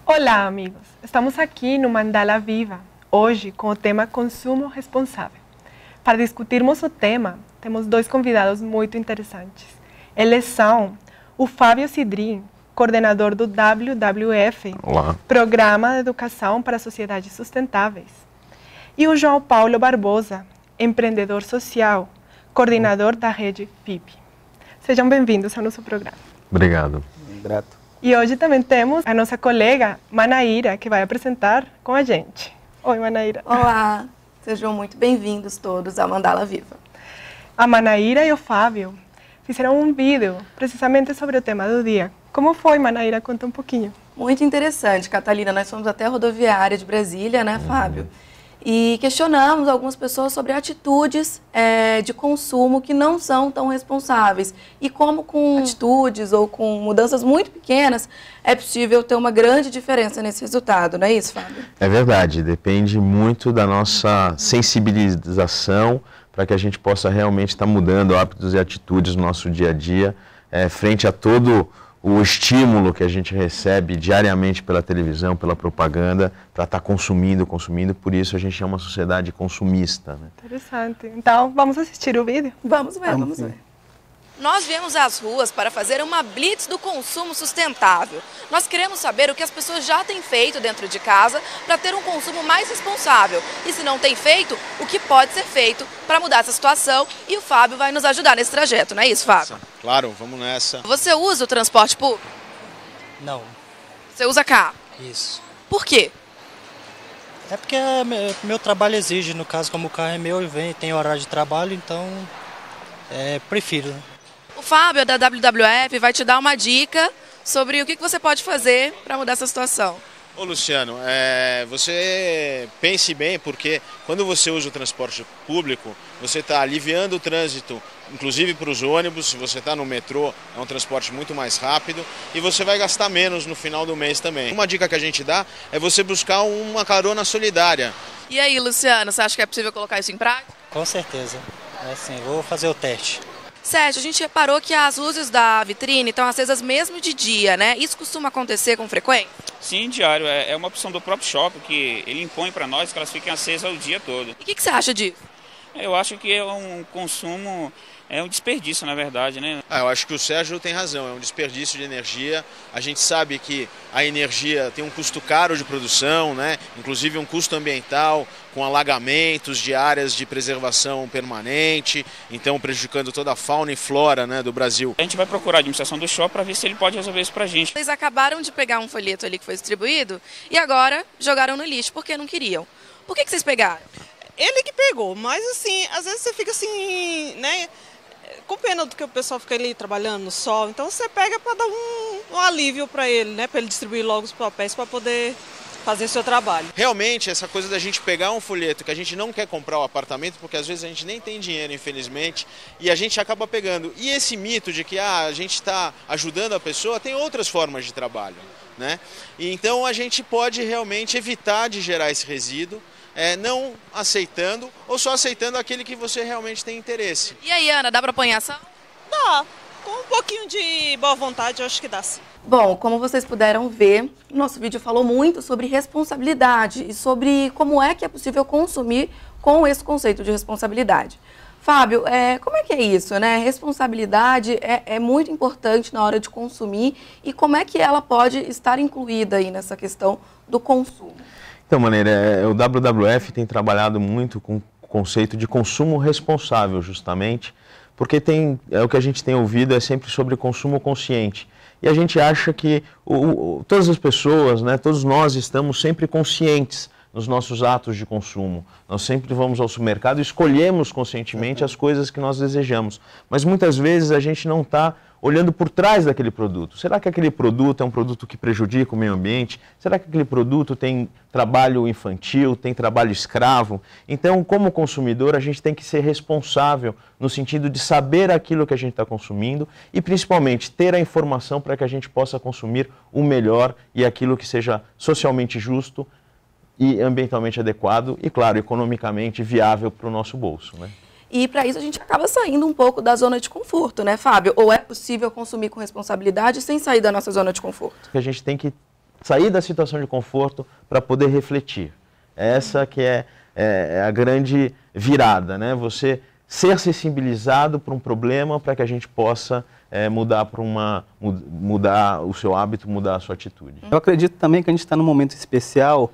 Olá, amigos! Estamos aqui no Mandala Viva, hoje com o tema Consumo Responsável. Para discutirmos o tema, temos dois convidados muito interessantes. Eles são o Fábio Cidrin, coordenador do WWF, Olá. Programa de Educação para Sociedades Sustentáveis, e o João Paulo Barbosa, empreendedor social, coordenador da rede PIP. Sejam bem-vindos ao nosso programa. Obrigado. Grato. E hoje também temos a nossa colega Manaíra, que vai apresentar com a gente. Oi, Manaíra. Olá, sejam muito bem-vindos todos ao Mandala Viva. A Manaíra e o Fábio fizeram um vídeo precisamente sobre o tema do dia. Como foi, Manaíra? Conta um pouquinho. Muito interessante, Catalina. Nós fomos até a rodoviária de Brasília, né, Fábio? E questionamos algumas pessoas sobre atitudes de consumo que não são tão responsáveis. E como com atitudes ou com mudanças muito pequenas é possível ter uma grande diferença nesse resultado, não é isso, Fábio? É verdade, depende muito da nossa sensibilização para que a gente possa realmente estar mudando hábitos e atitudes no nosso dia a dia, frente a todo o estímulo que a gente recebe diariamente pela televisão, pela propaganda, para estar consumindo, por isso a gente é uma sociedade consumista, né? Interessante. Então, vamos assistir o vídeo? Vamos ver. Nós viemos às ruas para fazer uma blitz do consumo sustentável. Nós queremos saber o que as pessoas já têm feito dentro de casa para ter um consumo mais responsável. E se não tem feito, o que pode ser feito para mudar essa situação. E o Fábio vai nos ajudar nesse trajeto, não é isso, Fábio? Claro, vamos nessa. Você usa o transporte público? Não. Você usa carro? Isso. Por quê? É porque meu trabalho exige, no caso, como o carro é meu, tem horário de trabalho, então prefiro, né? O Fábio da WWF vai te dar uma dica sobre o que você pode fazer para mudar essa situação. Ô Luciano, você pense bem, porque quando você usa o transporte público, você está aliviando o trânsito, inclusive para os ônibus. Se você está no metrô, é um transporte muito mais rápido e você vai gastar menos no final do mês também. Uma dica que a gente dá é você buscar uma carona solidária. E aí, Luciano, você acha que é possível colocar isso em prática? Com certeza. Assim, vou fazer o teste. Sérgio, a gente reparou que as luzes da vitrine estão acesas mesmo de dia, né? Isso costuma acontecer com frequência? Sim, diário. É uma opção do próprio shopping que ele impõe para nós que elas fiquem acesas o dia todo. E o que você acha disso? Eu acho que é um consumo, é um desperdício, na verdade, né? Eu acho que o Sérgio tem razão, é um desperdício de energia. A gente sabe que a energia tem um custo caro de produção, né? Inclusive um custo ambiental, com alagamentos de áreas de preservação permanente, então prejudicando toda a fauna e flora, né, do Brasil. A gente vai procurar a administração do shopping para ver se ele pode resolver isso para a gente. Eles acabaram de pegar um folheto ali que foi distribuído e agora jogaram no lixo porque não queriam. Por que vocês pegaram? Ele que pegou, mas assim, às vezes você fica assim, né, com pena do que o pessoal fica ali trabalhando no sol, então você pega para dar um alívio para ele, né, para ele distribuir logo os papéis para poder fazer seu trabalho. Realmente, essa coisa da gente pegar um folheto que a gente não quer comprar o apartamento, porque às vezes a gente nem tem dinheiro, infelizmente, e a gente acaba pegando. E esse mito de que a gente está ajudando a pessoa, tem outras formas de trabalho, né? E então a gente pode realmente evitar de gerar esse resíduo, não aceitando ou só aceitando aquele que você realmente tem interesse. E aí, Ana, dá para pôr em ação? Dá. Com um pouquinho de boa vontade, eu acho que dá sim. Bom, como vocês puderam ver, o nosso vídeo falou muito sobre responsabilidade e sobre como é que é possível consumir com esse conceito de responsabilidade. Fábio, como é que é isso, né? Responsabilidade é muito importante na hora de consumir e como é que ela pode estar incluída aí nessa questão do consumo? Então, Maneira, o WWF tem trabalhado muito com o conceito de consumo responsável, justamente, porque o que a gente tem ouvido é sempre sobre consumo consciente. E a gente acha que todas as pessoas, né, todos nós estamos sempre conscientes nos nossos atos de consumo. Nós sempre vamos ao supermercado e escolhemos conscientemente as coisas que nós desejamos. Mas muitas vezes a gente não está olhando por trás daquele produto. Será que aquele produto é um produto que prejudica o meio ambiente? Será que aquele produto tem trabalho infantil, tem trabalho escravo? Então, como consumidor, a gente tem que ser responsável no sentido de saber aquilo que a gente está consumindo e, principalmente, ter a informação para que a gente possa consumir o melhor e aquilo que seja socialmente justo e ambientalmente adequado e, claro, economicamente viável para o nosso bolso, né? E para isso a gente acaba saindo um pouco da zona de conforto, né, Fábio? Ou é possível consumir com responsabilidade sem sair da nossa zona de conforto? A gente tem que sair da situação de conforto para poder refletir. Essa que é a grande virada, né? Você ser sensibilizado para um problema para que a gente possa mudar o seu hábito, mudar a sua atitude. Eu acredito também que a gente está num momento especial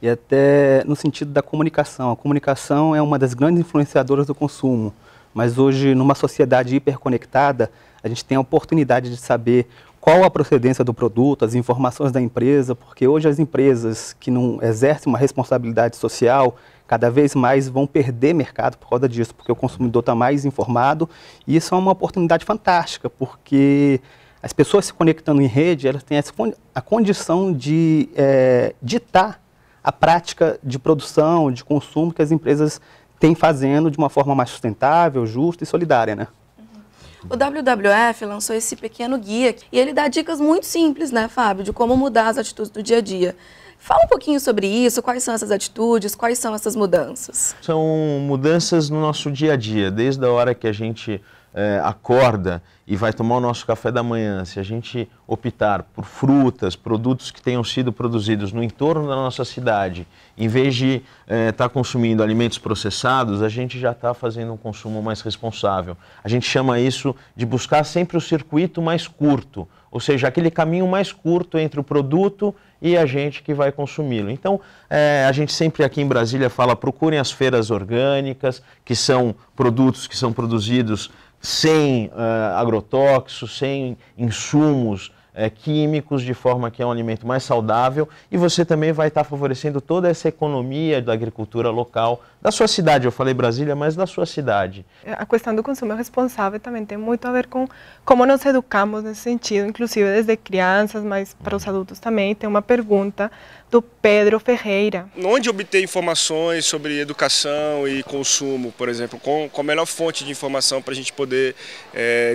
e até no sentido da comunicação. A comunicação é uma das grandes influenciadoras do consumo, mas hoje, numa sociedade hiperconectada, a gente tem a oportunidade de saber qual a procedência do produto, as informações da empresa, porque hoje as empresas que não exercem uma responsabilidade social, cada vez mais vão perder mercado por causa disso, porque o consumidor está mais informado, e isso é uma oportunidade fantástica, porque as pessoas se conectando em rede, elas têm a condição de ditar a prática de produção, de consumo que as empresas têm fazendo de uma forma mais sustentável, justa e solidária, né? O WWF lançou esse pequeno guia e ele dá dicas muito simples, né, Fábio, de como mudar as atitudes do dia a dia. Fala um pouquinho sobre isso, quais são essas atitudes, quais são essas mudanças? São mudanças no nosso dia a dia, desde a hora que a gente acorda e vai tomar o nosso café da manhã. Se a gente optar por frutas, produtos que tenham sido produzidos no entorno da nossa cidade, em vez de estar consumindo alimentos processados, a gente já está fazendo um consumo mais responsável. A gente chama isso de buscar sempre o circuito mais curto, ou seja, aquele caminho mais curto entre o produto e a gente que vai consumi-lo. Então, a gente sempre aqui em Brasília fala, procurem as feiras orgânicas, que são produtos que são produzidos sem agrotóxicos, sem insumos químicos, de forma que é um alimento mais saudável, e você também vai estar favorecendo toda essa economia da agricultura local, da sua cidade. Eu falei Brasília, mas da sua cidade. A questão do consumo responsável também tem muito a ver com como nos educamos nesse sentido, inclusive desde crianças, mas para os adultos também. Tem uma pergunta do Pedro Ferreira. Onde obter informações sobre educação e consumo, por exemplo? Qual a melhor fonte de informação para a gente poder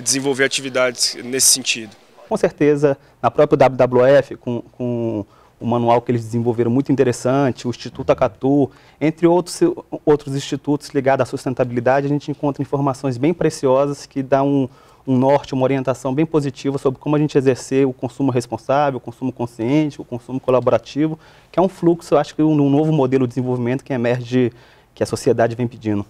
desenvolver atividades nesse sentido? Com certeza, na própria WWF, com o manual que eles desenvolveram muito interessante, o Instituto Acatu, entre outros institutos ligados à sustentabilidade, a gente encontra informações bem preciosas que dão um norte, uma orientação bem positiva sobre como a gente exercer o consumo responsável, o consumo consciente, o consumo colaborativo, que é um fluxo, eu acho que um novo modelo de desenvolvimento que emerge, que a sociedade vem pedindo.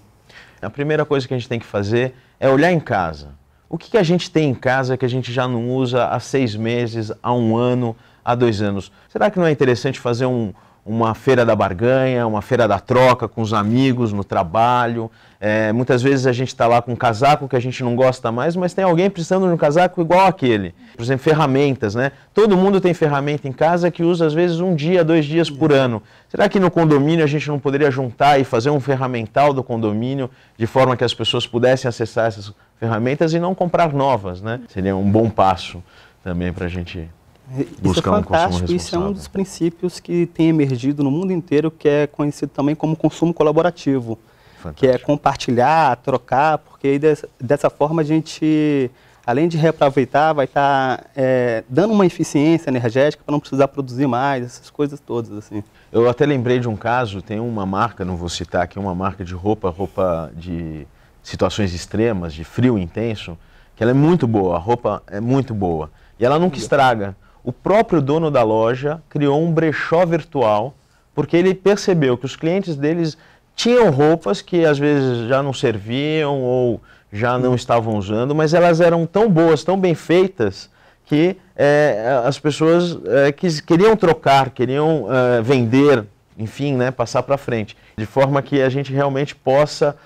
A primeira coisa que a gente tem que fazer é olhar em casa. O que a gente tem em casa que a gente já não usa há 6 meses, há 1 ano, há 2 anos? Será que não é interessante fazer uma feira da barganha, uma feira da troca com os amigos no trabalho? Muitas vezes a gente está lá com um casaco que a gente não gosta mais, mas tem alguém precisando de um casaco igual aquele. Por exemplo, ferramentas, né? Todo mundo tem ferramenta em casa que usa às vezes 1 dia, 2 dias por ano. Será que no condomínio a gente não poderia juntar e fazer um ferramental do condomínio de forma que as pessoas pudessem acessar essas ferramentas e não comprar novas, né? Seria um bom passo também para a gente buscar um consumo responsável. Isso é um dos princípios que tem emergido no mundo inteiro, que é conhecido também como consumo colaborativo. Fantástico. Que é compartilhar, trocar, porque aí dessa forma a gente, além de reaproveitar, vai estar dando uma eficiência energética para não precisar produzir mais, essas coisas todas, assim. Eu até lembrei de um caso, tem uma marca, não vou citar aqui, uma marca de roupa de situações extremas, de frio intenso, que ela é muito boa, a roupa é muito boa. E ela nunca estraga. O próprio dono da loja criou um brechó virtual, porque ele percebeu que os clientes deles tinham roupas que às vezes já não serviam ou já não estavam usando, mas elas eram tão boas, tão bem feitas, que as pessoas queriam trocar, queriam vender, enfim, né, passar para frente. De forma que a gente realmente possa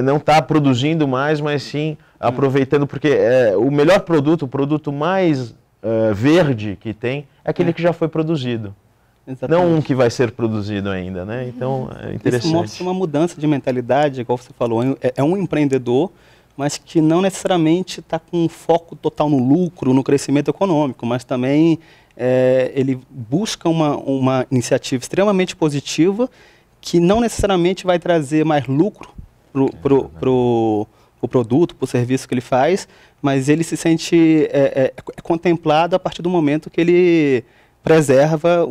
não estar produzindo mais, mas sim aproveitando, porque o melhor produto, o produto mais verde que tem, é aquele que já foi produzido. não um que vai ser produzido ainda, né? Então, é interessante. Isso mostra uma mudança de mentalidade, igual você falou, é um empreendedor, mas que não necessariamente está com foco total no lucro, no crescimento econômico, mas também ele busca uma iniciativa extremamente positiva que não necessariamente vai trazer mais lucro para o produto, para o serviço que ele faz, mas ele se sente contemplado a partir do momento que ele preserva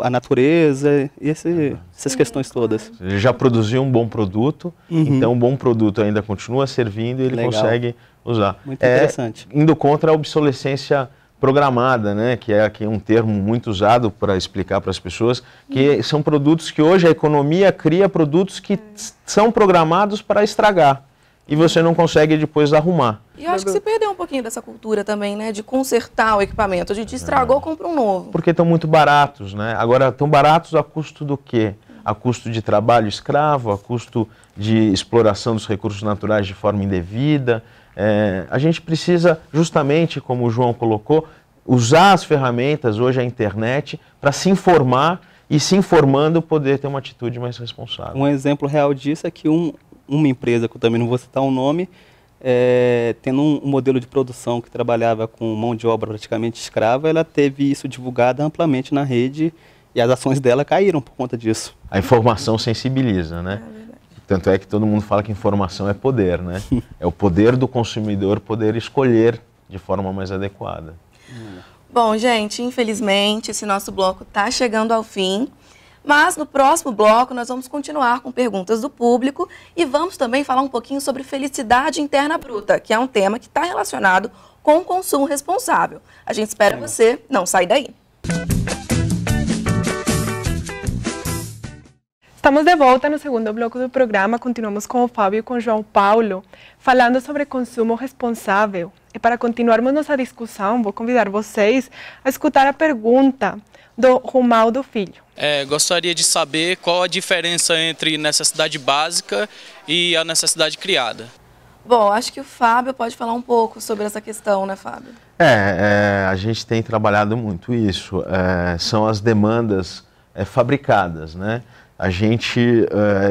a natureza e essas questões todas. Ele já produziu um bom produto, então um bom produto ainda continua servindo e ele consegue usar. Muito interessante. Indo contra a obsolescência programada, né, que é aqui um termo muito usado para explicar para as pessoas, que são produtos que hoje a economia cria produtos que são programados para estragar e você não consegue depois arrumar. E eu acho que se perdeu um pouquinho dessa cultura também, né, de consertar o equipamento. A gente estragou, compra um novo. Porque estão muito baratos, né? Agora, estão baratos a custo do quê? A custo de trabalho escravo, a custo de exploração dos recursos naturais de forma indevida. A gente precisa, justamente, como o João colocou, usar as ferramentas, hoje a internet, para se informar e, se informando, poder ter uma atitude mais responsável. Um exemplo real disso é que uma empresa, que eu também não vou citar o nome, tendo um modelo de produção que trabalhava com mão de obra praticamente escrava, ela teve isso divulgado amplamente na rede e as ações dela caíram por conta disso. A informação sensibiliza, né? Tanto é que todo mundo fala que informação é poder, né? É o poder do consumidor poder escolher de forma mais adequada. Bom, gente, infelizmente esse nosso bloco está chegando ao fim. Mas no próximo bloco nós vamos continuar com perguntas do público e vamos também falar um pouquinho sobre felicidade interna bruta, que é um tema que está relacionado com o consumo responsável. A gente espera você, não sai daí. Estamos de volta no segundo bloco do programa, continuamos com o Fábio e com o João Paulo, falando sobre consumo responsável. E para continuarmos nossa discussão, vou convidar vocês a escutar a pergunta do Romaldo Filho. Gostaria de saber qual a diferença entre necessidade básica e a necessidade criada. Bom, acho que o Fábio pode falar um pouco sobre essa questão, né, Fábio? A gente tem trabalhado muito isso. São as demandas fabricadas, né?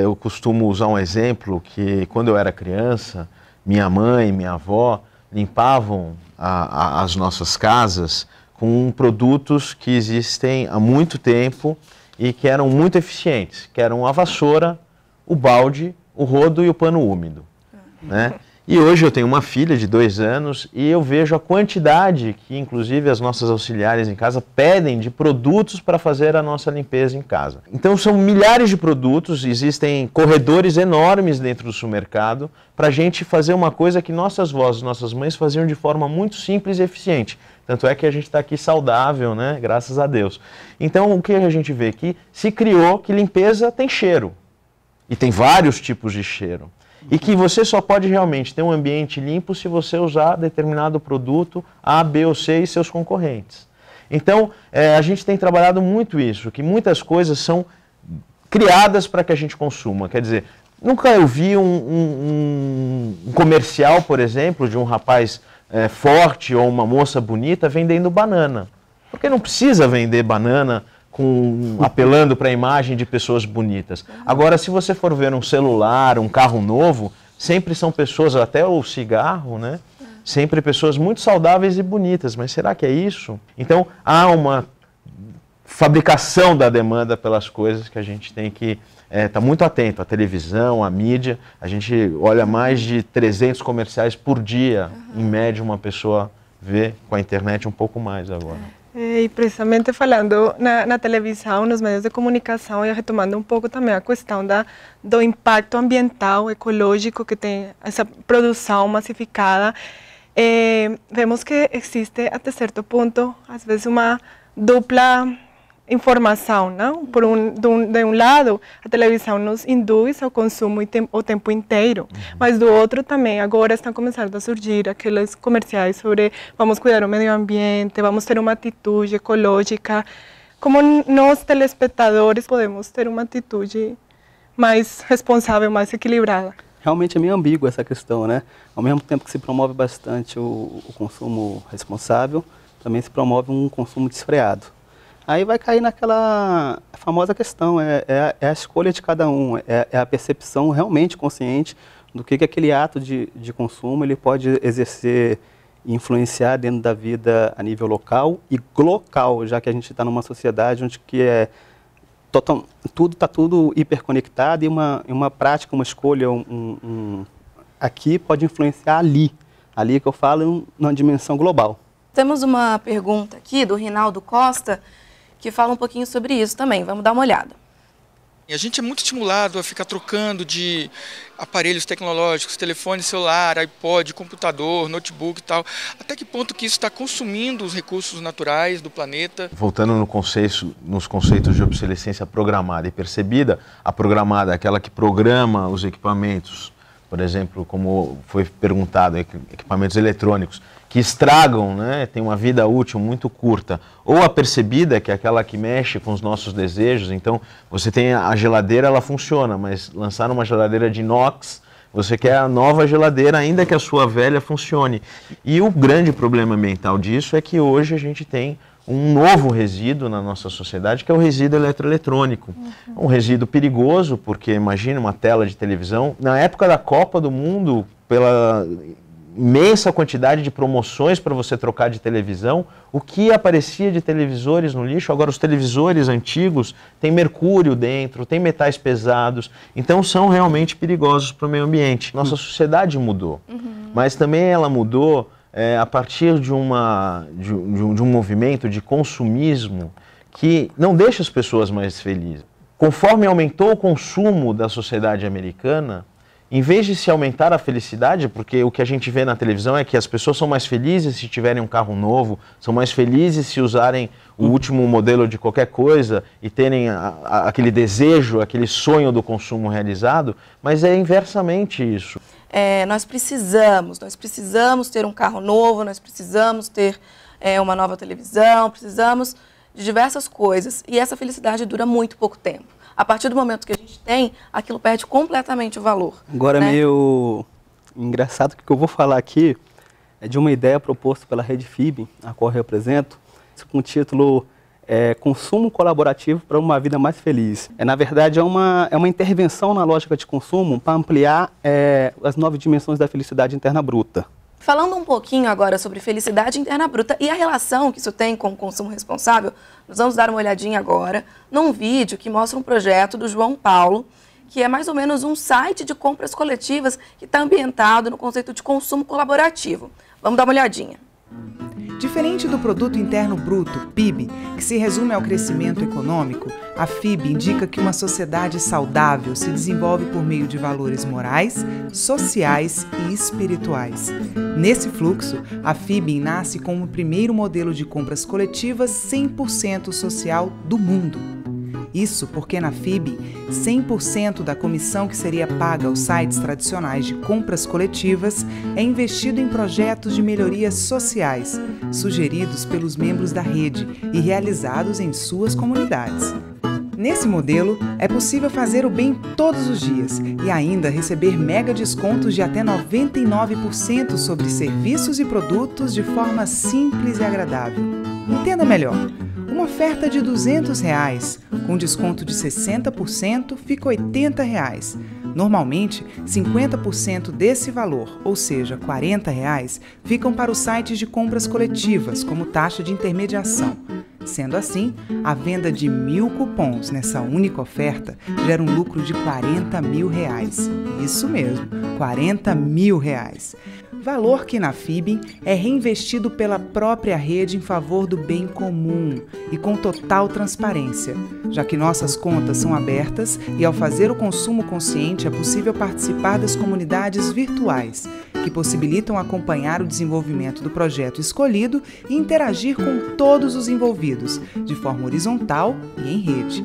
Eu costumo usar um exemplo que quando eu era criança, minha mãe e minha avó limpavam as nossas casas com produtos que existem há muito tempo e que eram muito eficientes, que eram a vassoura, o balde, o rodo e o pano úmido, né? E hoje eu tenho uma filha de 2 anos e eu vejo a quantidade que, inclusive, as nossas auxiliares em casa pedem de produtos para fazer a nossa limpeza em casa. Então são milhares de produtos, existem corredores enormes dentro do supermercado para a gente fazer uma coisa que nossas vós, nossas mães faziam de forma muito simples e eficiente. Tanto é que a gente está aqui saudável, né? Graças a Deus. Então o que a gente vê aqui? Se criou que limpeza tem cheiro. E tem vários tipos de cheiro. E que você só pode realmente ter um ambiente limpo se você usar determinado produto A, B ou C e seus concorrentes. Então, a gente tem trabalhado muito isso, que muitas coisas são criadas para que a gente consuma. Quer dizer, nunca eu vi um comercial, por exemplo, de um rapaz forte ou uma moça bonita vendendo banana. Porque não precisa vender banana apelando para a imagem de pessoas bonitas. Agora, se você for ver um celular, um carro novo, sempre são pessoas, até o cigarro, né? Sempre pessoas muito saudáveis e bonitas. Mas será que é isso? Então, há uma fabricação da demanda pelas coisas que a gente tem que estar muito atento. A televisão, a mídia, a gente olha mais de 300 comerciais por dia. Em média, uma pessoa vê com a internet um pouco mais agora. E precisamente falando na televisão, nos meios de comunicação, e retomando um pouco também a questão do impacto ambiental, ecológico que tem essa produção massificada, vemos que existe até certo ponto, às vezes, uma dupla informação, não? De um lado, a televisão nos induz ao consumo o tempo inteiro, mas do outro também, agora estão começando a surgir aqueles comerciais sobre vamos cuidar o meio ambiente, vamos ter uma atitude ecológica. Como nós, telespectadores, podemos ter uma atitude mais responsável, mais equilibrada? Realmente é meio ambígua essa questão, né? Ao mesmo tempo que se promove bastante o consumo responsável, também se promove um consumo desfreado. Aí vai cair naquela famosa questão, é a escolha de cada um, é a percepção realmente consciente do que aquele ato de consumo ele pode exercer e influenciar dentro da vida a nível local e glocal, já que a gente está numa sociedade onde que tudo está tudo hiperconectado e uma prática, uma escolha aqui pode influenciar ali que eu falo numa dimensão global. Temos uma pergunta aqui do Rinaldo Costa que fala um pouquinho sobre isso também, vamos dar uma olhada. A gente é muito estimulado a ficar trocando de aparelhos tecnológicos, telefone celular, iPod, computador, notebook e tal. Até que ponto que isso está consumindo os recursos naturais do planeta? Voltando nos conceitos de obsolescência programada e percebida, a programada é aquela que programa os equipamentos, por exemplo, como foi perguntado, equipamentos eletrônicos, que estragam, né, tem uma vida útil muito curta. Ou a percebida, que é aquela que mexe com os nossos desejos. Então, você tem a geladeira, ela funciona, mas lançar uma geladeira de inox, você quer a nova geladeira, ainda que a sua velha funcione. E o grande problema ambiental disso é que hoje a gente tem um novo resíduo na nossa sociedade, que é o resíduo eletroeletrônico. Um resíduo perigoso, porque imagina uma tela de televisão. Na época da Copa do Mundo, pela imensa quantidade de promoções para você trocar de televisão, o que aparecia de televisores no lixo, agora os televisores antigos têm mercúrio dentro, têm metais pesados, então são realmente perigosos para o meio ambiente. Nossa sociedade mudou, mas também ela mudou a partir de um movimento de consumismo que não deixa as pessoas mais felizes. Conforme aumentou o consumo da sociedade americana, em vez de se aumentar a felicidade, porque o que a gente vê na televisão é que as pessoas são mais felizes se tiverem um carro novo, são mais felizes se usarem o último modelo de qualquer coisa e terem aquele desejo, aquele sonho do consumo realizado, mas é inversamente isso. Nós precisamos ter um carro novo, nós precisamos ter uma nova televisão, precisamos de diversas coisas e essa felicidade dura muito pouco tempo. A partir do momento que a gente tem, aquilo perde completamente o valor. Agora, né? Meio engraçado que o que eu vou falar aqui é de uma ideia proposta pela Rede FIB, a qual eu represento, com o título Consumo Colaborativo para uma Vida Mais Feliz. Na verdade, é uma intervenção na lógica de consumo para ampliar as 9 dimensões da felicidade interna bruta. Falando um pouquinho agora sobre felicidade interna bruta e a relação que isso tem com o consumo responsável, nós vamos dar uma olhadinha agora num vídeo que mostra um projeto do João Paulo, que é mais ou menos um site de compras coletivas que está ambientado no conceito de consumo colaborativo. Vamos dar uma olhadinha. Diferente do Produto Interno Bruto, PIB, que se resume ao crescimento econômico, a FIB indica que uma sociedade saudável se desenvolve por meio de valores morais, sociais e espirituais. Nesse fluxo, a FIB nasce como o primeiro modelo de compras coletivas 100% social do mundo. Isso porque na FIB, 100% da comissão que seria paga aos sites tradicionais de compras coletivas é investido em projetos de melhorias sociais, sugeridos pelos membros da rede e realizados em suas comunidades. Nesse modelo, é possível fazer o bem todos os dias e ainda receber mega descontos de até 99% sobre serviços e produtos de forma simples e agradável. Entenda melhor. Uma oferta de R$200, com desconto de 60%, fica R$80. Normalmente, 50% desse valor, ou seja, R$40, ficam para os sites de compras coletivas, como taxa de intermediação. Sendo assim, a venda de 1.000 cupons nessa única oferta gera um lucro de R$40 mil. Isso mesmo, R$40 mil. Valor que na FIB é reinvestido pela própria rede em favor do bem comum e com total transparência, já que nossas contas são abertas e ao fazer o consumo consciente é possível participar das comunidades virtuais, que possibilitam acompanhar o desenvolvimento do projeto escolhido e interagir com todos os envolvidos, de forma horizontal e em rede.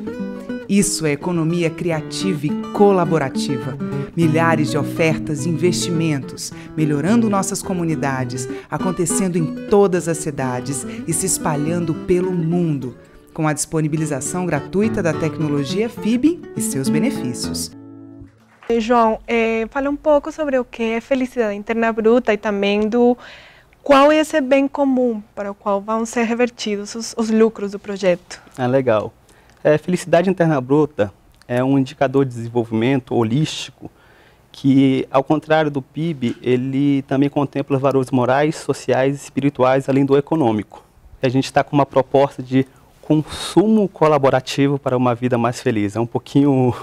Isso é economia criativa e colaborativa. Milhares de ofertas e investimentos, melhorando nossas comunidades, acontecendo em todas as cidades e se espalhando pelo mundo, com a disponibilização gratuita da tecnologia FIB e seus benefícios. João, fala um pouco sobre o que é felicidade interna bruta e também do qual é esse bem comum para o qual vão ser revertidos os lucros do projeto? Legal. Felicidade interna bruta é um indicador de desenvolvimento holístico que, ao contrário do PIB, ele também contempla valores morais, sociais e espirituais, além do econômico. A gente está com uma proposta de consumo colaborativo para uma vida mais feliz. É um pouquinho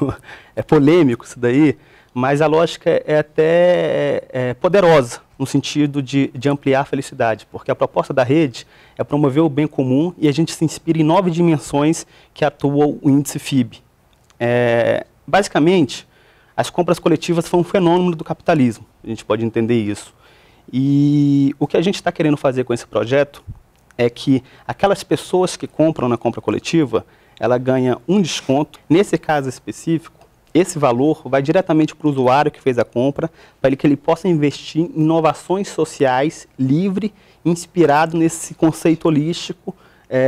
polêmico isso daí, mas a lógica é até poderosa, no sentido de ampliar a felicidade, porque a proposta da rede é promover o bem comum e a gente se inspira em 9 dimensões que atuam o índice FIB. Basicamente, as compras coletivas são um fenômeno do capitalismo, a gente pode entender isso. E o que a gente está querendo fazer com esse projeto é que aquelas pessoas que compram na compra coletiva, ela ganha um desconto. Nesse caso específico, esse valor vai diretamente para o usuário que fez a compra, para que ele possa investir em inovações sociais, livre, inspirado nesse conceito holístico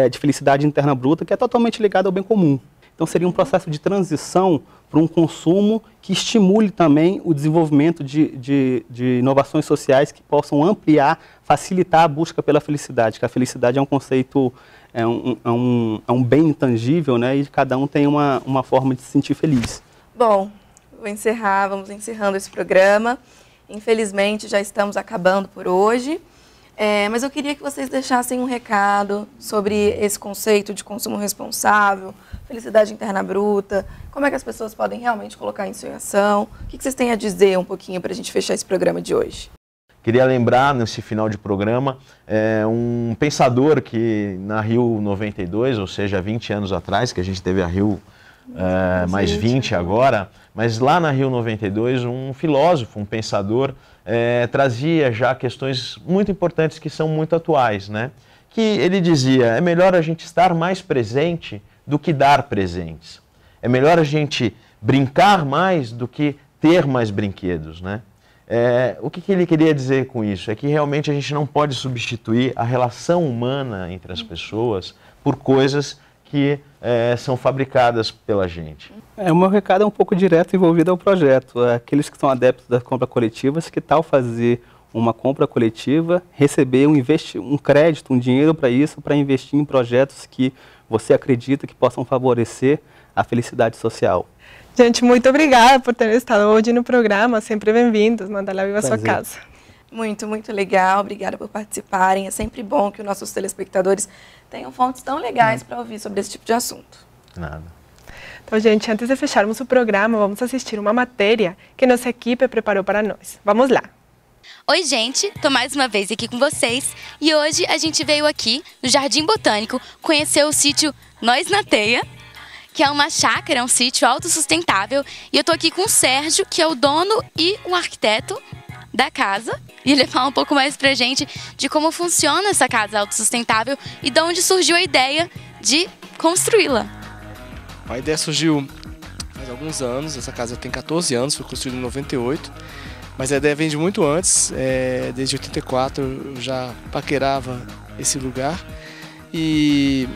de felicidade interna bruta, que é totalmente ligado ao bem comum. Então seria um processo de transição para um consumo que estimule também o desenvolvimento de inovações sociais que possam ampliar, facilitar a busca pela felicidade, que a felicidade é um conceito, é um bem intangível, né, e cada um tem uma forma de se sentir feliz. Bom, vamos encerrando esse programa. Infelizmente já estamos acabando por hoje. Mas eu queria que vocês deixassem um recado sobre esse conceito de consumo responsável, felicidade interna bruta, como é que as pessoas podem realmente colocar isso em ação. O que vocês têm a dizer um pouquinho para a gente fechar esse programa de hoje? Queria lembrar, nesse final de programa, um pensador que na Rio 92, ou seja, 20 anos atrás, que a gente teve a Rio mais 20 agora, mas lá na Rio 92, um filósofo, um pensador, trazia já questões muito importantes que são muito atuais, né? Que ele dizia, é melhor a gente estar mais presente do que dar presentes. É melhor a gente brincar mais do que ter mais brinquedos, né? O que ele queria dizer com isso? É que realmente a gente não pode substituir a relação humana entre as pessoas por coisas que são fabricadas pela gente. O meu recado é um pouco direto envolvido ao projeto. Aqueles que são adeptos das compras coletivas, que tal fazer uma compra coletiva, receber um crédito, um dinheiro para isso, para investir em projetos que você acredita que possam favorecer a felicidade social. Gente, muito obrigada por terem estado hoje no programa. Sempre bem-vindos. Mandala Viva a sua casa. Muito, muito legal. Obrigada por participarem. É sempre bom que os nossos telespectadores tenham fontes tão legais para ouvir sobre esse tipo de assunto. Nada. Então, gente, antes de fecharmos o programa, vamos assistir uma matéria que nossa equipe preparou para nós. Vamos lá. Oi, gente, tô mais uma vez aqui com vocês e hoje a gente veio aqui no Jardim Botânico conhecer o sítio Nós na Teia, que é uma chácara, um sítio autossustentável, e eu tô aqui com o Sérgio, que é o dono e o arquiteto da casa, e ele vai falar um pouco mais pra gente de como funciona essa casa autossustentável e de onde surgiu a ideia de construí-la. A ideia surgiu faz alguns anos, essa casa tem 14 anos, foi construída em 98, mas a ideia vem de muito antes, desde 84 eu já paquerava esse lugar e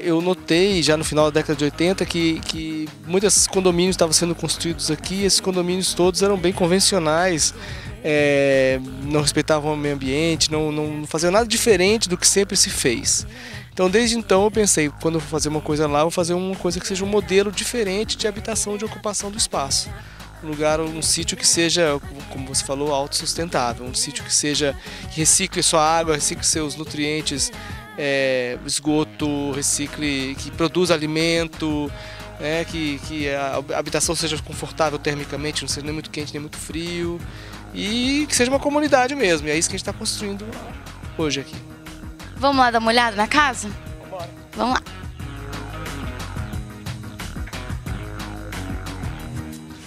eu notei já no final da década de 80 que muitos condomínios estavam sendo construídos aqui, e esses condomínios todos eram bem convencionais, não respeitavam o meio ambiente, não faziam nada diferente do que sempre se fez. Então desde então eu pensei, quando eu vou fazer uma coisa lá, eu vou fazer uma coisa que seja um modelo diferente de habitação, de ocupação do espaço. Um lugar, um sítio que seja, como você falou, autossustentável, um sítio que recicle sua água, recicle seus nutrientes, esgoto, recicle, que produza alimento, que a habitação seja confortável termicamente, não seja nem muito quente nem muito frio, e que seja uma comunidade mesmo, e é isso que a gente está construindo hoje aqui. Vamos lá dar uma olhada na casa? Vambora. Vamos lá.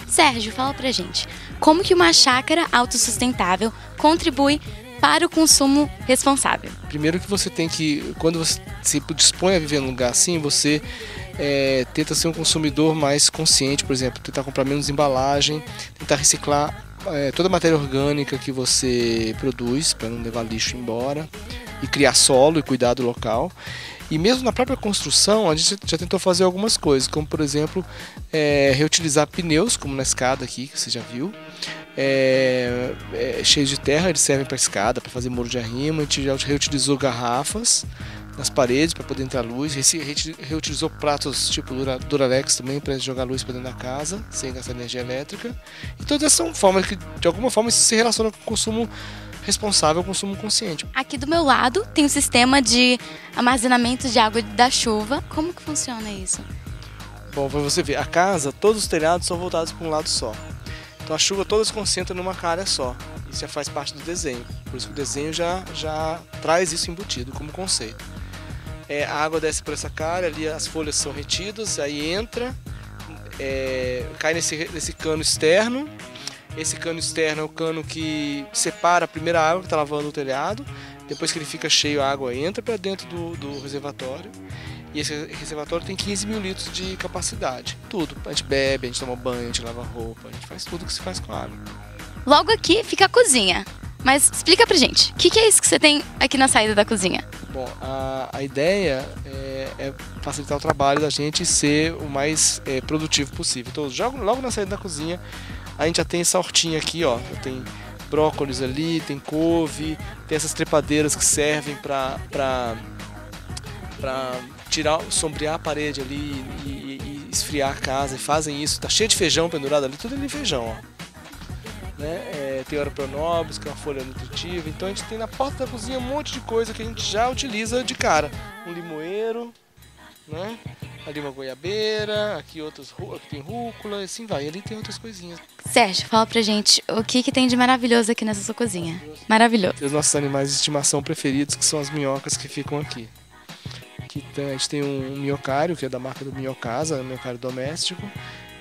Sérgio, fala pra gente, como que uma chácara autossustentável contribui para o consumo responsável? Primeiro que você tem que, quando você se dispõe a viver num lugar assim, você tenta ser um consumidor mais consciente, por exemplo, tentar comprar menos embalagem, tentar reciclar toda a matéria orgânica que você produz, para não levar lixo embora, e criar solo e cuidar do local. E mesmo na própria construção, a gente já tentou fazer algumas coisas, como por exemplo, reutilizar pneus, como na escada aqui, que você já viu, cheios de terra, eles servem para escada, para fazer muro de arrimo. A gente já reutilizou garrafas nas paredes para poder entrar luz, reutilizou pratos tipo Duralex também para jogar luz para dentro da casa, sem gastar energia elétrica. E todas essas são formas que, de alguma forma, isso se relaciona com o consumo responsável, consumo consciente. Aqui do meu lado tem um sistema de armazenamento de água da chuva. Como que funciona isso? Bom, para você ver, a casa, todos os telhados são voltados para um lado só. Então a chuva toda se concentra numa área só. Isso já faz parte do desenho. Por isso que o desenho já traz isso embutido como conceito. A água desce por essa cara, ali as folhas são retidas, aí entra, cai nesse cano externo. Esse cano externo é o cano que separa a primeira água que está lavando o telhado. Depois que ele fica cheio, a água entra para dentro do reservatório. E esse reservatório tem 15 mil litros de capacidade. Tudo. A gente bebe, a gente toma banho, a gente lava roupa, a gente faz tudo que se faz com a água. Logo aqui fica a cozinha. Mas explica pra gente, o que é isso que você tem aqui na saída da cozinha? Bom, a ideia é facilitar o trabalho da gente e ser o mais produtivo possível. Então, logo na saída da cozinha, a gente já tem essa hortinha aqui, ó. Tem brócolis ali, tem couve, tem essas trepadeiras que servem para sombrear a parede ali e esfriar a casa, e fazem isso. Tá cheio de feijão pendurado ali, tudo ali feijão, ó. Tem Oroponobis, que é uma folha nutritiva. Então a gente tem na porta da cozinha um monte de coisa que a gente já utiliza de cara. Um limoeiro, né? Ali uma goiabeira, aqui tem rúcula, e assim vai. E ali tem outras coisinhas. Sérgio, fala pra gente o que tem de maravilhoso aqui nessa sua cozinha. Maravilhoso. Os nossos animais de estimação preferidos, que são as minhocas que ficam aqui. A gente tem um minhocário, que é da marca do Minhocasa, um minhocário doméstico.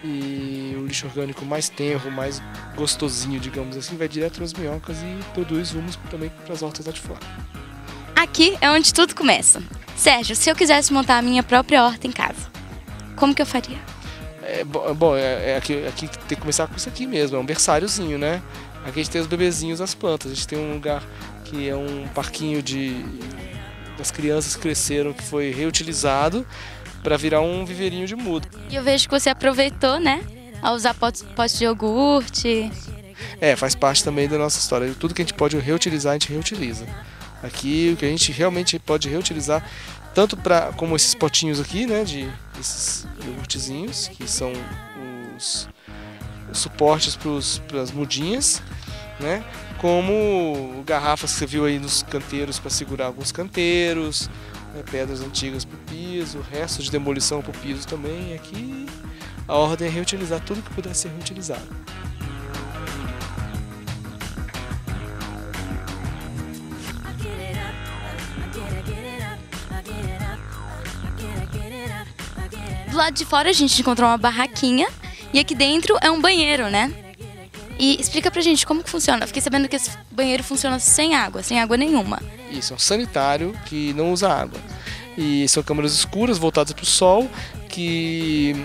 E o lixo orgânico mais tenro, mais gostosinho, digamos assim, vai direto nas minhocas e produz humus também para as hortas lá de fora. Aqui é onde tudo começa. Sérgio, se eu quisesse montar a minha própria horta em casa, como que eu faria? Aqui tem que começar com isso aqui mesmo, é um berçáriozinho, né? Aqui a gente tem os bebezinhos das plantas, a gente tem um lugar que é um parquinho das crianças que cresceram, que foi reutilizado para virar um viveirinho de mudo. E eu vejo que você aproveitou, né? A usar potes de iogurte. Faz parte também da nossa história. Tudo que a gente pode reutilizar, a gente reutiliza. Aqui, o que a gente realmente pode reutilizar, tanto como esses potinhos aqui, né? Esses iogurtezinhos, que são os suportes para as mudinhas, né? Como garrafas que você viu aí nos canteiros para segurar alguns canteiros, pedras antigas para o piso, restos de demolição para o piso também. Aqui a ordem é reutilizar tudo que puder ser reutilizado. Do lado de fora a gente encontrou uma barraquinha e aqui dentro é um banheiro, né? E explica pra gente como que funciona. Eu fiquei sabendo que esse banheiro funciona sem água nenhuma. Isso, é um sanitário que não usa água. E são câmaras escuras voltadas para o sol, e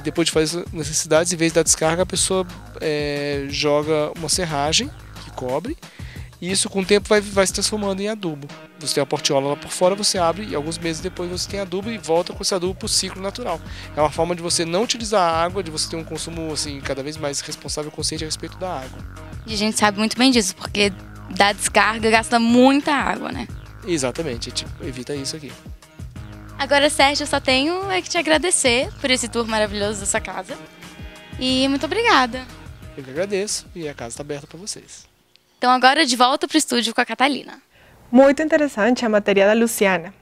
depois de fazer as necessidades, em vez da descarga, a pessoa joga uma serragem que cobre. E isso com o tempo vai se transformando em adubo. Você tem a portiola lá por fora, você abre e alguns meses depois você tem adubo e volta com esse adubo para o ciclo natural. É uma forma de você não utilizar a água, de você ter um consumo assim, cada vez mais responsável e consciente a respeito da água. E a gente sabe muito bem disso, porque da descarga gasta muita água, né? Exatamente, a gente evita isso aqui. Agora, Sérgio, eu só tenho que te agradecer por esse tour maravilhoso da sua casa. E muito obrigada. Eu que agradeço e a casa está aberta para vocês. Então agora de volta para o estúdio com a Catalina. Muito interessante a matéria da Luciana.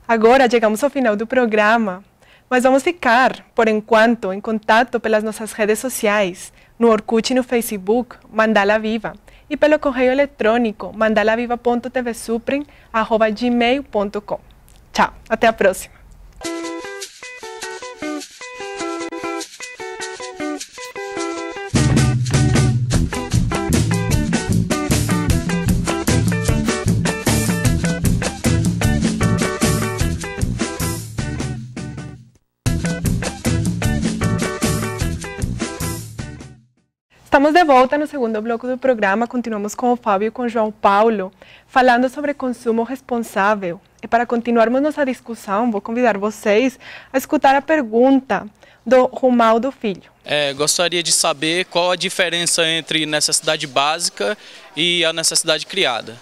Agora chegamos ao final do programa, mas vamos ficar, por enquanto, em contato pelas nossas redes sociais, no Orkut e no Facebook, Mandala Viva, e pelo correio eletrônico mandalaviva.tvsuprem@gmail.com. Tchau, até a próxima. Estamos de volta no segundo bloco do programa. Continuamos com o Fábio e com o João Paulo, falando sobre consumo responsável. E para continuarmos nossa discussão, vou convidar vocês a escutar a pergunta do Romaldo Filho. Gostaria de saber qual a diferença entre necessidade básica e a necessidade criada.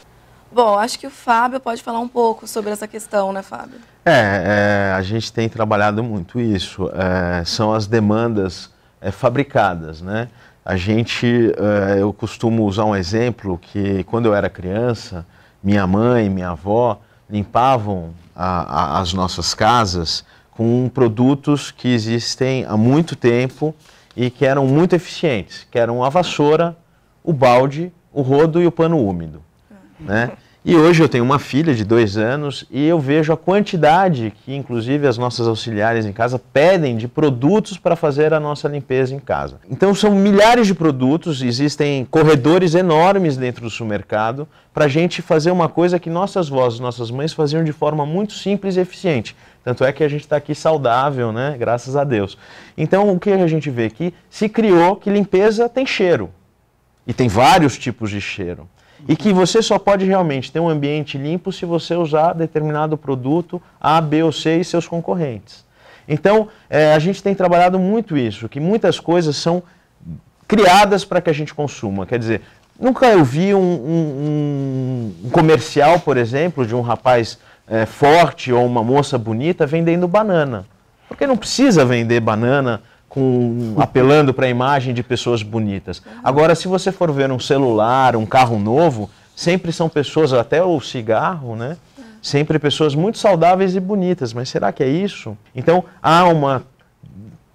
Bom, acho que o Fábio pode falar um pouco sobre essa questão, né, Fábio? A gente tem trabalhado muito isso. São as demandas fabricadas, né? Eu costumo usar um exemplo que quando eu era criança, minha mãe e minha avó limpavam as nossas casas com produtos que existem há muito tempo e que eram muito eficientes, que eram a vassoura, o balde, o rodo e o pano úmido, né? E hoje eu tenho uma filha de 2 anos e eu vejo a quantidade que, inclusive, as nossas auxiliares em casa pedem de produtos para fazer a nossa limpeza em casa. Então são milhares de produtos, existem corredores enormes dentro do supermercado para a gente fazer uma coisa que nossas vós, nossas mães faziam de forma muito simples e eficiente. Tanto é que a gente está aqui saudável, né? Graças a Deus. Então o que a gente vê aqui? Se criou que limpeza tem cheiro. E tem vários tipos de cheiro. E que você só pode realmente ter um ambiente limpo se você usar determinado produto A, B ou C e seus concorrentes. Então, a gente tem trabalhado muito isso, que muitas coisas são criadas para que a gente consuma. Quer dizer, nunca eu vi um comercial, por exemplo, de um rapaz forte ou uma moça bonita vendendo banana. Porque não precisa vender banana apelando para a imagem de pessoas bonitas. Agora, se você for ver um celular, um carro novo, sempre são pessoas, até o cigarro, né? Sempre pessoas muito saudáveis e bonitas. Mas será que é isso? Então, há uma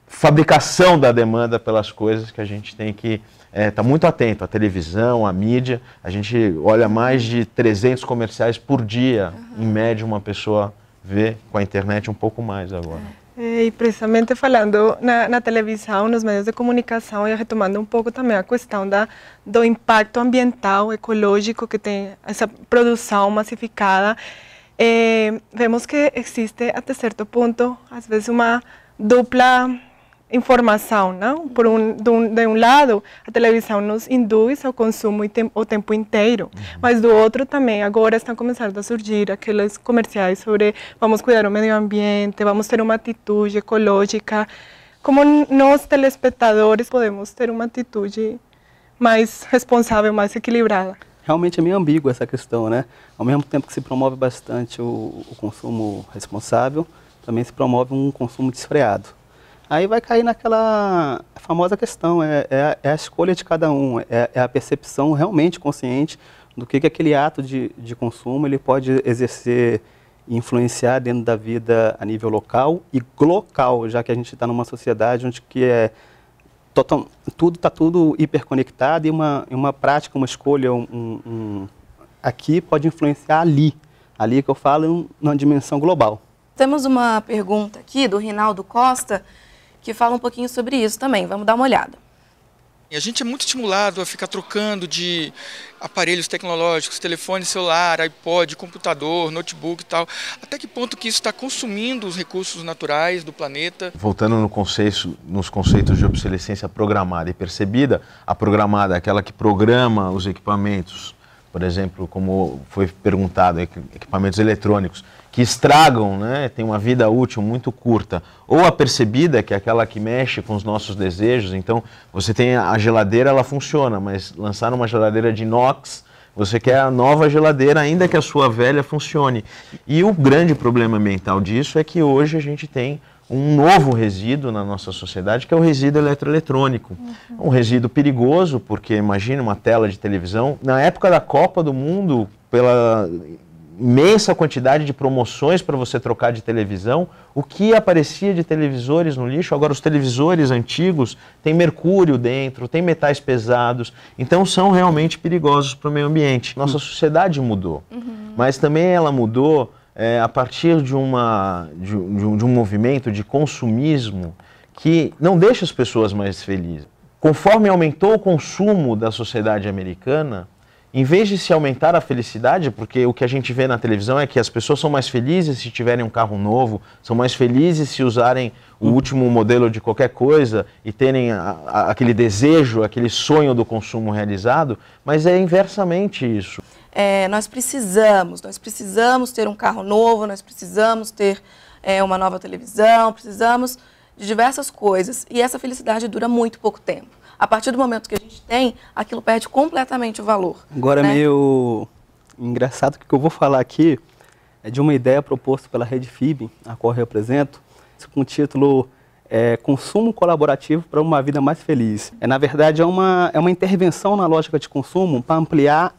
fabricação da demanda pelas coisas que a gente tem que estar muito atento. A televisão, a mídia, a gente olha mais de 300 comerciais por dia. Em média, uma pessoa vê com a internet um pouco mais agora. E precisamente falando na televisão, nos meios de comunicação, e retomando um pouco também a questão do impacto ambiental, ecológico que tem essa produção massificada, vemos que existe até certo ponto, às vezes, uma dupla informação, não? De um lado, a televisão nos induz ao consumo o tempo inteiro, mas do outro também, agora estão começando a surgir aqueles comerciais sobre vamos cuidar o meio ambiente, vamos ter uma atitude ecológica. Como nós, telespectadores, podemos ter uma atitude mais responsável, mais equilibrada? Realmente é meio ambígua essa questão, né? Ao mesmo tempo que se promove bastante o consumo responsável, também se promove um consumo desfreado. Aí vai cair naquela famosa questão, é a escolha de cada um, é a percepção realmente consciente do que aquele ato de consumo ele pode exercer e influenciar dentro da vida a nível local e glocal, já que a gente está numa sociedade onde que está tudo hiperconectado e uma prática, uma escolha aqui pode influenciar ali que eu falo numa dimensão global. Temos uma pergunta aqui do Rinaldo Costa, que fala um pouquinho sobre isso também. Vamos dar uma olhada. A gente é muito estimulado a ficar trocando de aparelhos tecnológicos, telefone celular, iPod, computador, notebook e tal. Até que ponto que isso está consumindo os recursos naturais do planeta? Voltando nos conceitos de obsolescência programada e percebida, a programada é aquela que programa os equipamentos, por exemplo, como foi perguntado, equipamentos eletrônicos, que estragam, né, tem uma vida útil muito curta. Ou a percebida, que é aquela que mexe com os nossos desejos. Então, você tem a geladeira, ela funciona, mas lançar uma geladeira de inox, você quer a nova geladeira, ainda que a sua velha funcione. E o grande problema ambiental disso é que hoje a gente tem um novo resíduo na nossa sociedade, que é o resíduo eletroeletrônico. Um resíduo perigoso, porque imagina uma tela de televisão. Na época da Copa do Mundo, pela imensa quantidade de promoções para você trocar de televisão, o que aparecia de televisores no lixo, agora os televisores antigos têm mercúrio dentro, têm metais pesados, então são realmente perigosos para o meio ambiente. Nossa sociedade mudou, mas também ela mudou a partir de um movimento de consumismo que não deixa as pessoas mais felizes. Conforme aumentou o consumo da sociedade americana, em vez de se aumentar a felicidade, porque o que a gente vê na televisão é que as pessoas são mais felizes se tiverem um carro novo, são mais felizes se usarem o último modelo de qualquer coisa e terem aquele desejo, aquele sonho do consumo realizado, mas é inversamente isso. Nós precisamos ter um carro novo, nós precisamos ter uma nova televisão, precisamos de diversas coisas e essa felicidade dura muito pouco tempo. A partir do momento que a gente tem, aquilo perde completamente o valor. Agora, né? Meio engraçado que eu vou falar aqui é de uma ideia proposta pela Rede FIB, a qual eu represento, com o título Consumo Colaborativo para uma Vida Mais Feliz. Na verdade, é uma intervenção na lógica de consumo para ampliar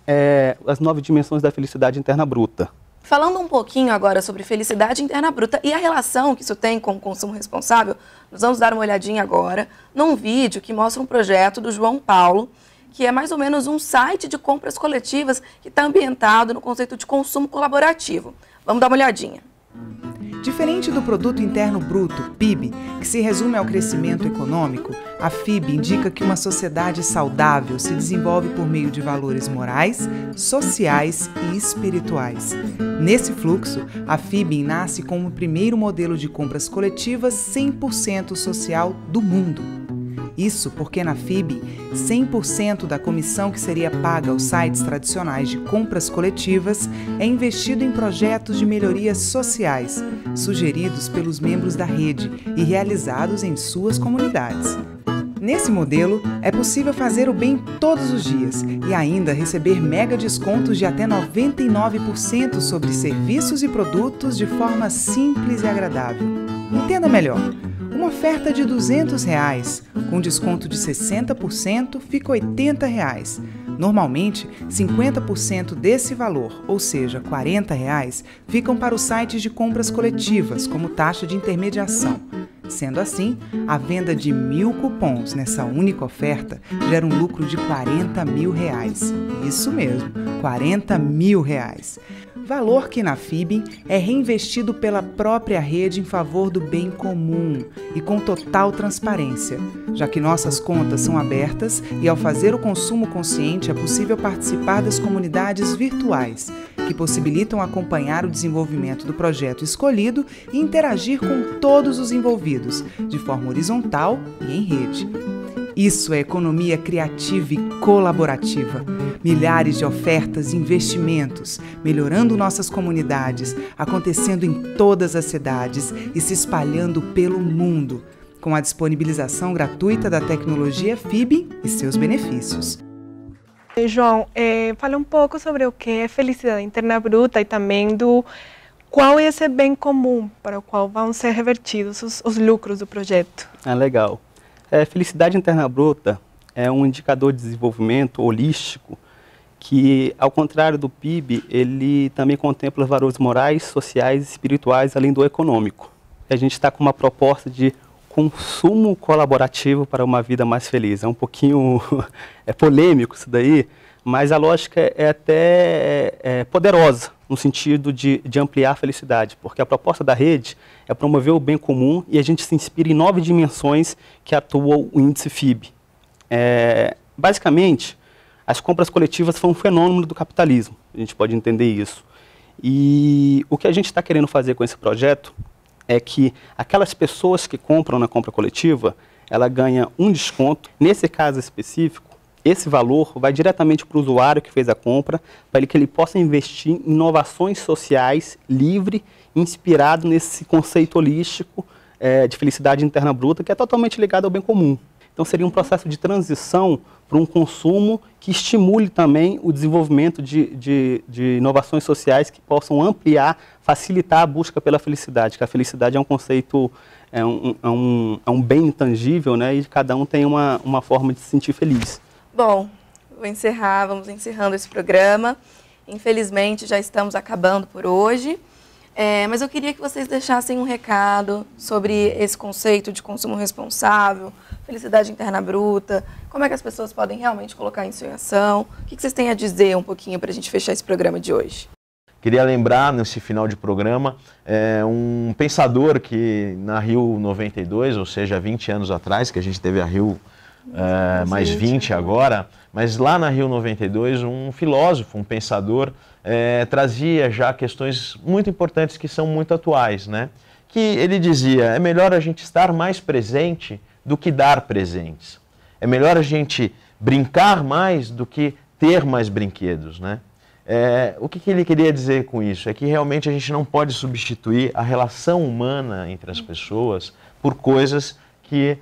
as 9 dimensões da felicidade interna bruta. Falando um pouquinho agora sobre felicidade interna bruta e a relação que isso tem com o consumo responsável, nós vamos dar uma olhadinha agora num vídeo que mostra um projeto do João Paulo, que é mais ou menos um site de compras coletivas que está ambientado no conceito de consumo colaborativo. Vamos dar uma olhadinha. Diferente do Produto Interno Bruto, PIB, que se resume ao crescimento econômico, a FIB indica que uma sociedade saudável se desenvolve por meio de valores morais, sociais e espirituais. Nesse fluxo, a FIB nasce como o primeiro modelo de compras coletivas 100% social do mundo. Isso porque na FIB, 100% da comissão que seria paga aos sites tradicionais de compras coletivas é investido em projetos de melhorias sociais, sugeridos pelos membros da rede e realizados em suas comunidades. Nesse modelo, é possível fazer o bem todos os dias e ainda receber mega descontos de até 99% sobre serviços e produtos de forma simples e agradável. Entenda melhor. Uma oferta de R$200, com desconto de 60%, fica R$80. Normalmente, 50% desse valor, ou seja, R$40, ficam para os sites de compras coletivas, como taxa de intermediação. Sendo assim, a venda de 1.000 cupons nessa única oferta gera um lucro de R$40 mil. Isso mesmo, R$40 mil. Valor que na FIB é reinvestido pela própria rede em favor do bem comum e com total transparência, já que nossas contas são abertas e ao fazer o consumo consciente é possível participar das comunidades virtuais, que possibilitam acompanhar o desenvolvimento do projeto escolhido e interagir com todos os envolvidos, de forma horizontal e em rede. Isso é economia criativa e colaborativa. Milhares de ofertas e investimentos, melhorando nossas comunidades, acontecendo em todas as cidades e se espalhando pelo mundo, com a disponibilização gratuita da tecnologia FIB e seus benefícios. João, fala um pouco sobre o que é felicidade interna bruta e também do qual é esse bem comum para o qual vão ser revertidos os lucros do projeto. Legal. Felicidade interna bruta é um indicador de desenvolvimento holístico que, ao contrário do PIB, ele também contempla valores morais, sociais e espirituais, além do econômico. A gente está com uma proposta de consumo colaborativo para uma vida mais feliz. É um pouquinho polêmico isso daí, mas a lógica é até poderosa, no sentido de ampliar a felicidade, porque a proposta da rede é promover o bem comum e a gente se inspira em 9 dimensões que atuam o índice FIB. Basicamente, as compras coletivas são um fenômeno do capitalismo, a gente pode entender isso. E o que a gente está querendo fazer com esse projeto é que aquelas pessoas que compram na compra coletiva, ela ganha um desconto. Nesse caso específico, esse valor vai diretamente para o usuário que fez a compra, para que ele possa investir em inovações sociais, livre, inspirado nesse conceito holístico de felicidade interna bruta, que é totalmente ligado ao bem comum. Então seria um processo de transição para um consumo que estimule também o desenvolvimento de inovações sociais que possam ampliar, facilitar a busca pela felicidade, que a felicidade é um conceito, é um bem intangível, né, e cada um tem uma forma de se sentir feliz. Bom, vamos encerrando esse programa. Infelizmente, já estamos acabando por hoje. Mas eu queria que vocês deixassem um recado sobre esse conceito de consumo responsável, felicidade interna bruta, como é que as pessoas podem realmente colocar isso em ação. O que vocês têm a dizer um pouquinho para a gente fechar esse programa de hoje? Queria lembrar, nesse final de programa, um pensador que na Rio 92, ou seja, 20 anos atrás, que a gente teve a Rio mais 20 agora, mas lá na Rio 92, um filósofo, um pensador, trazia já questões muito importantes que são muito atuais, né? Que ele dizia, é melhor a gente estar mais presente do que dar presentes. É melhor a gente brincar mais do que ter mais brinquedos, né? O que ele queria dizer com isso? É que realmente a gente não pode substituir a relação humana entre as pessoas por coisas que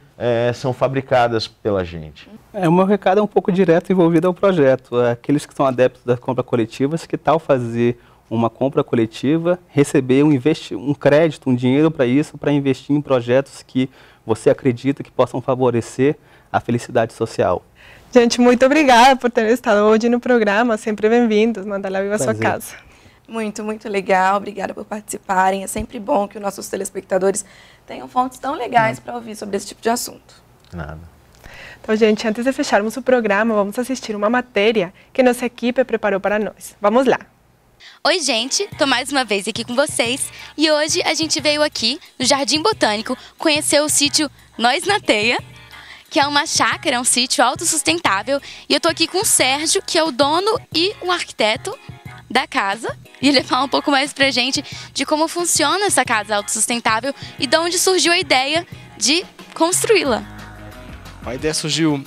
são fabricadas pela gente. O meu recado é um pouco direto envolvido ao projeto. Aqueles que são adeptos das compras coletivas, que tal fazer uma compra coletiva, receber um crédito, um dinheiro para isso, para investir em projetos que você acredita que possam favorecer a felicidade social. Gente, muito obrigada por terem estado hoje no programa. Sempre bem-vindos. Mandala Viva a sua casa. Muito, muito legal. Obrigada por participarem. É sempre bom que os nossos telespectadores tenham fontes tão legais para ouvir sobre esse tipo de assunto. Nada. Então, gente, antes de fecharmos o programa, vamos assistir uma matéria que nossa equipe preparou para nós. Vamos lá. Oi, gente, tô mais uma vez aqui com vocês e hoje a gente veio aqui no Jardim Botânico conhecer o sítio Nós na Teia, que é uma chácara, um sítio autossustentável, e eu tô aqui com o Sérgio, que é o dono e o arquiteto da casa, e ele vai falar um pouco mais pra gente de como funciona essa casa autossustentável e de onde surgiu a ideia de construí-la. A ideia surgiu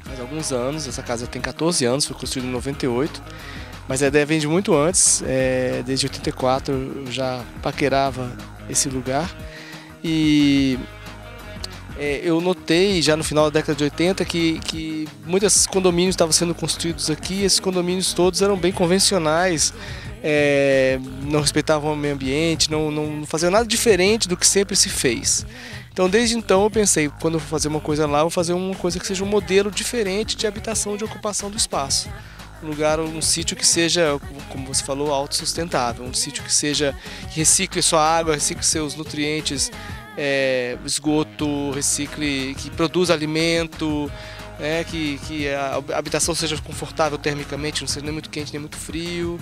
faz alguns anos, essa casa tem 14 anos, foi construída em 98, mas a ideia vem de muito antes, desde 84 eu já paquerava esse lugar e eu notei já no final da década de 80 que muitos condomínios estavam sendo construídos aqui, esses condomínios todos eram bem convencionais, não respeitavam o meio ambiente, não faziam nada diferente do que sempre se fez. Então desde então eu pensei, quando eu for fazer uma coisa lá, eu vou fazer uma coisa que seja um modelo diferente de habitação, de ocupação do espaço. Um lugar, um sítio que seja, como você falou, autossustentável, um sítio que recicle sua água, recicle seus nutrientes, esgoto, recicle, que produza alimento, que a habitação seja confortável termicamente, não seja nem muito quente nem muito frio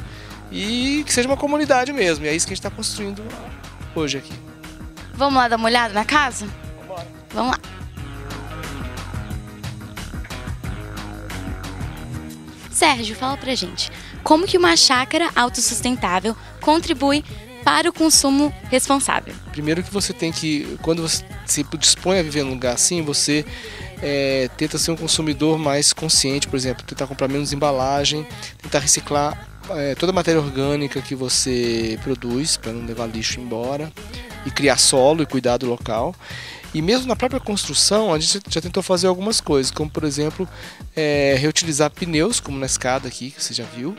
e que seja uma comunidade mesmo. E é isso que a gente está construindo hoje aqui. Vamos lá dar uma olhada na casa? Vambora. Vamos lá. Sérgio, fala pra gente, como que uma chácara autossustentável contribui para o consumo responsável? Primeiro que você tem que, quando você se dispõe a viver num lugar assim, você tenta ser um consumidor mais consciente, por exemplo, tentar comprar menos embalagem, tentar reciclar toda a matéria orgânica que você produz, para não levar lixo embora, e criar solo e cuidar do local. E mesmo na própria construção, a gente já tentou fazer algumas coisas, como por exemplo, reutilizar pneus, como na escada aqui, que você já viu,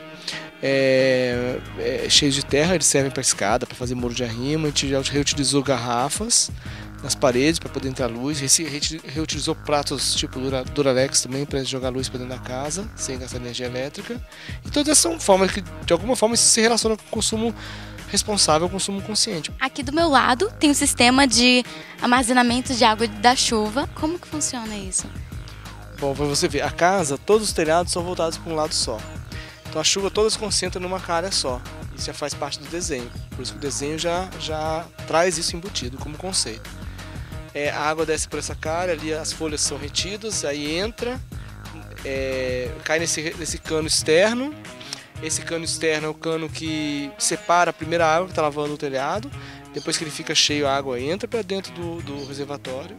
cheios de terra, eles servem para escada, para fazer muro de arrimo. A gente já reutilizou garrafas nas paredes para poder entrar luz, reutilizou pratos tipo Duralex também para jogar luz para dentro da casa, sem gastar energia elétrica. E todas essas são formas que, de alguma forma, isso se relaciona com o consumo responsável, consumo consciente. Aqui do meu lado tem um sistema de armazenamento de água da chuva. Como que funciona isso? Bom, para você ver, a casa, todos os telhados são voltados para um lado só. Então a chuva toda se concentra numa área só. Isso já faz parte do desenho. Por isso que o desenho já traz isso embutido como conceito. A água desce por essa cara, ali as folhas são retidas, aí entra, cai nesse cano externo. Esse cano externo é o cano que separa a primeira água que está lavando o telhado. Depois que ele fica cheio, a água entra para dentro do reservatório.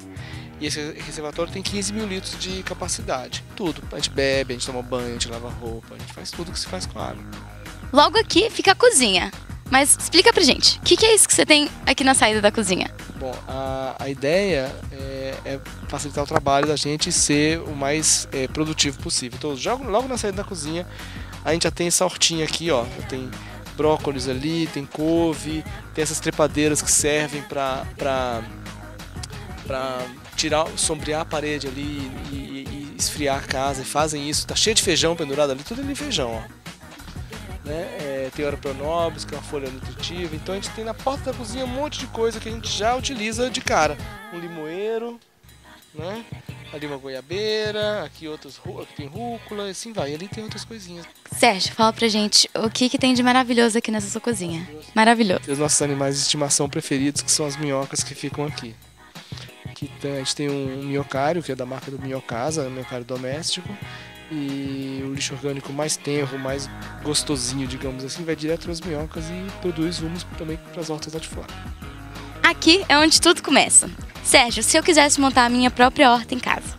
E esse reservatório tem 15 mil litros de capacidade. Tudo. A gente bebe, a gente toma banho, a gente lava roupa, a gente faz tudo que se faz com a água. Logo aqui fica a cozinha. Mas explica pra gente, o que é isso que você tem aqui na saída da cozinha? Bom, a ideia é facilitar o trabalho da gente e ser o mais produtivo possível. Então, logo na saída da cozinha, a gente já tem essa hortinha aqui, ó. Tem brócolis ali, tem couve, tem essas trepadeiras que servem para sombrear a parede ali e esfriar a casa. E fazem isso. Tá cheio de feijão pendurado ali, tudo ali feijão, ó. Tem Oropronobis, que é uma folha nutritiva. Então a gente tem na porta da cozinha um monte de coisa que a gente já utiliza de cara. Um limoeiro, né? Ali uma goiabeira, aqui tem rúcula, e assim vai. Ali tem outras coisinhas. Sérgio, fala pra gente o que tem de maravilhoso aqui nessa sua cozinha. Maravilhoso. Os nossos animais de estimação preferidos, que são as minhocas que ficam aqui. Aqui a gente tem um minhocário, que é da marca do Minhocasa, um minhocário doméstico. E o lixo orgânico mais tenro, mais gostosinho, digamos assim, vai direto para as minhocas e produz humus também para as hortas lá de fora. Aqui é onde tudo começa. Sérgio, se eu quisesse montar a minha própria horta em casa,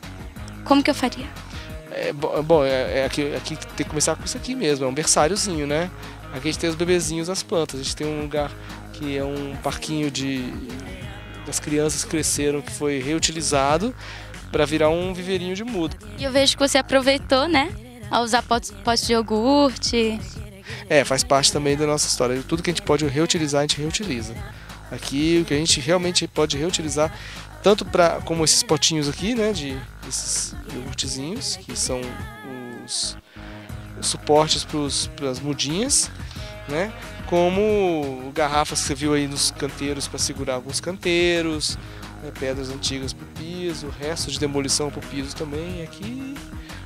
como que eu faria? Aqui tem que começar com isso aqui mesmo, é um berçáriozinho, né? Aqui a gente tem os bebezinhos das plantas, a gente tem um lugar que é um parquinho de das crianças que cresceram, que foi reutilizado para virar um viveirinho de muda. E eu vejo que você aproveitou, né? A usar potes de iogurte. Faz parte também da nossa história. Tudo que a gente pode reutilizar, a gente reutiliza. Aqui, o que a gente realmente pode reutilizar, tanto como esses potinhos aqui, né, esses iogurtezinhos, que são os suportes para as mudinhas, né, como garrafas que você viu aí nos canteiros para segurar alguns canteiros, né, pedras antigas para o piso, restos de demolição para o piso também. Aqui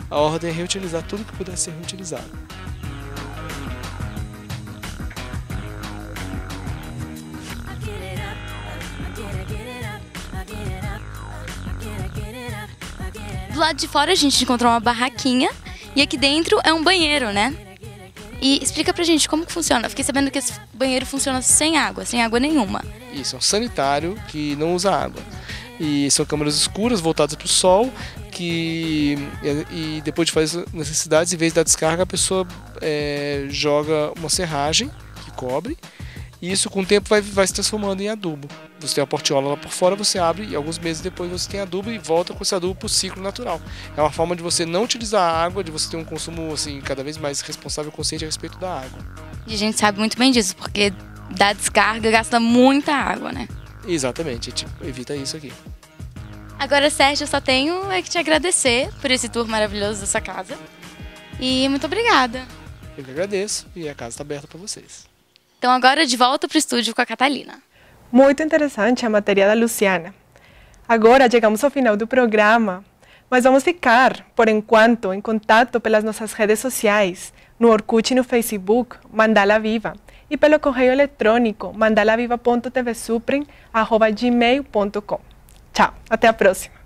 a ordem é reutilizar tudo que puder ser reutilizado. Do lado de fora a gente encontrou uma barraquinha e aqui dentro é um banheiro, né? E explica pra gente como que funciona. Eu fiquei sabendo que esse banheiro funciona sem água nenhuma. Isso, é um sanitário que não usa água. E são câmaras escuras voltadas para o sol, e depois de fazer as necessidades, em vez da descarga, a pessoa joga uma serragem que cobre. E isso com o tempo vai se transformando em adubo. Você tem a portiola lá por fora, você abre e alguns meses depois você tem adubo e volta com esse adubo para o ciclo natural. É uma forma de você não utilizar a água, de você ter um consumo assim, cada vez mais responsável e consciente a respeito da água. E a gente sabe muito bem disso, porque da descarga gasta muita água, né? Exatamente, a gente evita isso aqui. Agora, Sérgio, eu só tenho que te agradecer por esse tour maravilhoso da sua casa. E muito obrigada. Eu que agradeço e a casa está aberta para vocês. Então agora de volta para o estúdio com a Catalina. Muito interessante a matéria da Luciana. Agora chegamos ao final do programa, mas vamos ficar, por enquanto, em contato pelas nossas redes sociais, no Orkut e no Facebook, Mandala Viva, e pelo correio eletrônico mandalaviva.tvsuprim@gmail.com. Tchau, até a próxima!